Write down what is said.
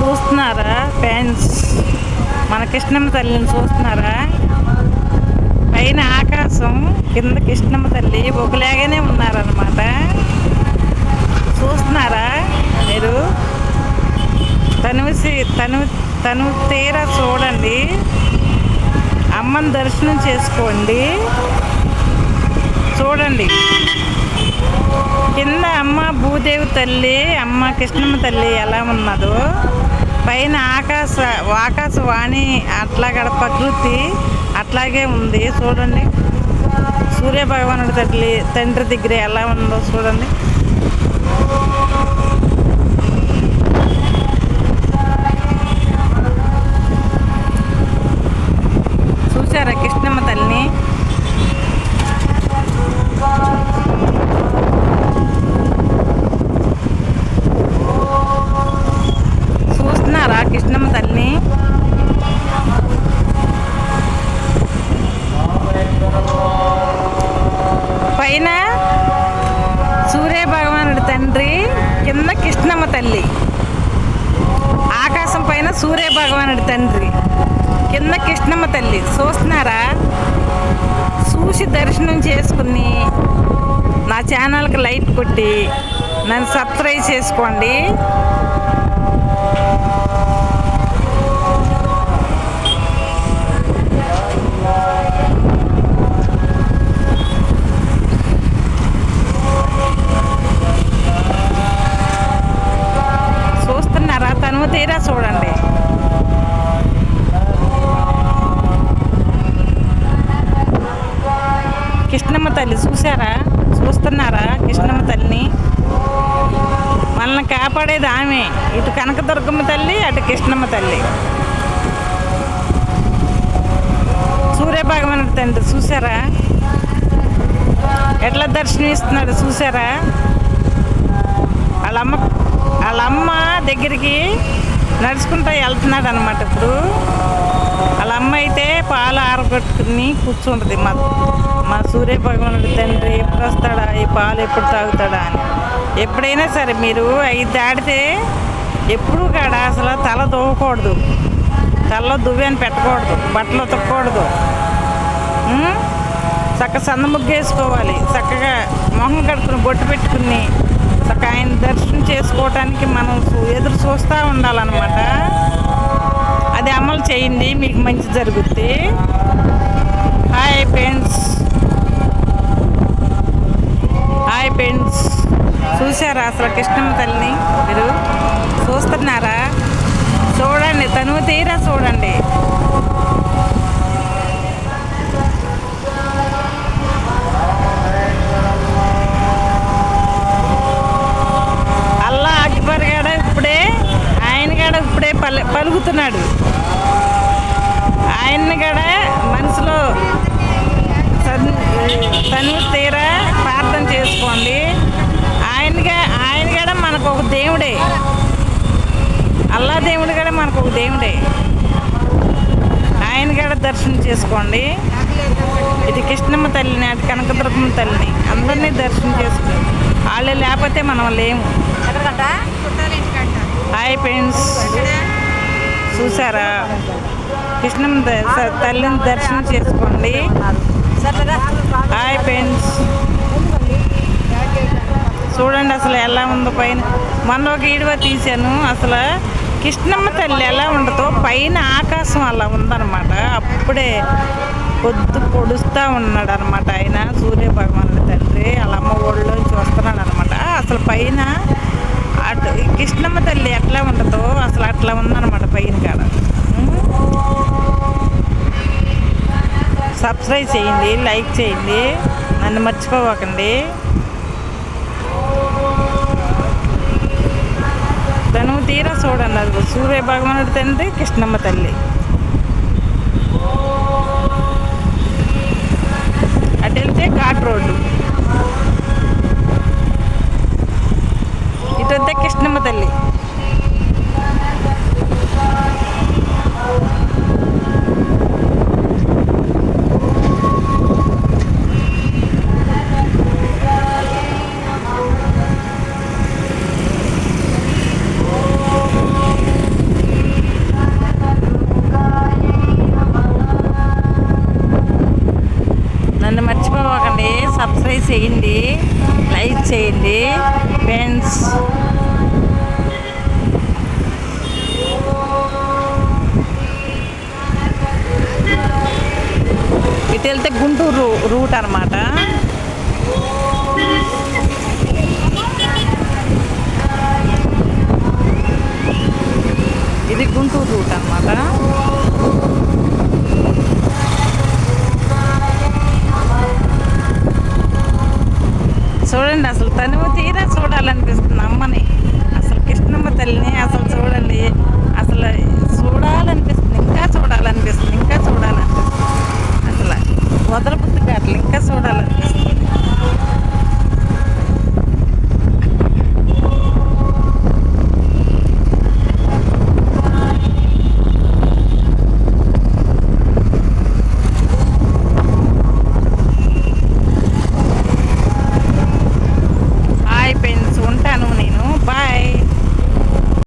చూస్తున్నారా ఫ్రెండ్స్, మన కృష్ణమ్మ తల్లిని చూస్తున్నారా? పైన ఆకాశం, కింద కృష్ణమ్మ తల్లి ఒకలాగానే ఉన్నారన్నమాట. చూస్తున్నారా మీరు? తను తీరా చూడండి, అమ్మని దర్శనం చేసుకోండి. చూడండి కింద అమ్మ భూదేవి తల్లి, అమ్మ కృష్ణమ్మ తల్లి ఎలా ఉన్నదో, పైన ఆకాశవాణి అట్లాగడ ప్రకృతి అట్లాగే ఉంది. చూడండి సూర్య భగవానుడి తండ్రి దగ్గర ఎలా ఉందో చూడండి. చూసారా కృష్ణమ్మ తల్లిని? చూస్తున్నారా కృష్ణమ్మ తల్లిని? పైన సూర్య భగవానుడి తండ్రి, కింద కృష్ణమ్మ తల్లి. ఆకాశం పైన సూర్య భగవానుడి తండ్రి, కింద కృష్ణమ్మ తల్లి. చూస్తున్నారా? చూసి దర్శనం చేసుకుని నా ఛానల్కి లైక్ కొట్టి నన్ను సబ్స్క్రైబ్ చేసుకోండి. చూస్తున్నారా? తను తీరా చూడండి. కృష్ణమ్మ తల్లి చూసారా? చూస్తున్నారా కృష్ణమ్మ తల్లిని? మనల్ని కాపాడేది ఆమె. ఇటు కనకదుర్గమ్మ తల్లి, అటు కృష్ణమ్మ తల్లి. సూర్యభగవానుడి తండ్రి చూసారా ఎట్లా దర్శనమిస్తున్నాడు? చూసారా? వాళ్ళమ్మ దగ్గరికి నడుచుకుంటూ వెళ్తున్నాడు అనమాట. ఇప్పుడు వాళ్ళ అమ్మ అయితే పాలు ఆరగొట్టుకుని కూర్చుంటుంది. మా సూర్య భగవానుడి తండ్రి ఎప్పుడు వస్తాడా, ఈ పాలు ఎప్పుడు తాగుతాడా అని. ఎప్పుడైనా సరే మీరు 5 దాటితే ఎప్పుడు కాడ అసలు తల దువ్వకూడదు, తలలో దువ్వని పెట్టకూడదు, బట్టలు ఉతకూడదు. చక్కగా సన్న ముగ్గు వేసుకోవాలి, చక్కగా మొహం కడుక్కుని బొట్టు పెట్టుకుని చక్కగా ఆయన దర్శనం చేసుకోవటానికి మనం ఎదురు చూస్తూ ఉండాలన్నమాట. అది అమలు చేయండి, మీకు మంచి జరుగుద్ది. Hi friends, hi friends. చూసారా అసలు కృష్ణమ్మ తల్లిని? మీరు చూస్తున్నారా? చూడండి, తను తీరా చూడండి. అల్లా అక్బర్ గాడ ఇప్పుడే పలుకుతున్నాడు. ఆయన్ని కూడా మనసులో తను తీరా ప్రార్థన చేసుకోండి. ఆయన కూడా మనకు ఒక దేవుడే. అల్లా దేవుడు కూడా మనకు ఒక దేవుడే. ఆయన కూడా దర్శనం చేసుకోండి. ఇది కృష్ణమ్మ తల్లిని, అది కనకదుర్గమ్మ తల్లిని, అందరినీ దర్శనం చేసుకోండి. వాళ్ళు లేకపోతే మనం లేము. హాయ్ ఫ్రెండ్స్, చూసారా? కృష్ణమ్మ తల్లిని దర్శనం చేసుకోండి. హాయ్ ఫ్రెండ్స్, చూడండి అసలు ఎలా ఉందో పైన. మొన్న ఒక వీడియో తీశాను, అసలు కృష్ణమ్మ తల్లి ఎలా ఉండదో పైన ఆకాశం అలా ఉందన్నమాట. అప్పుడే పొడుస్తూ ఉన్నాడు అనమాట ఆయన, సూర్య భగవానుడి తండ్రి. వాళ్ళ అమ్మ ఒళ్ళోంచి వస్తున్నాడు అనమాట. అసలు పైన అటు కృష్ణమ్మ తల్లి ఎట్లా ఉండదో అసలు అట్లా ఉందన్నమాట పైన కాడ. సబ్స్క్రైబ్ చేయండి, లైక్ చేయండి, నన్ను మర్చిపోకండి. తను తీరా చూడండి, అది సూర్య భగవానుడి తండ్రి, కృష్ణమ్మ తల్లి. అటు వెళ్తే ఘాట్ రోడ్డు, ఇటు వెళ్తే కృష్ణమ్మ తల్లి. ఫ్రెండ్స్. ఇటు వెళ్తే గుంటూరు రూట్ అనమాట. ఇది గుంటూరు రూట్ అనమాట. చూడండి, అసలు తనువు తీరా చూడాలనిపిస్తుంది అమ్మని. అసలు కృష్ణమ్మ తల్లిని అసలు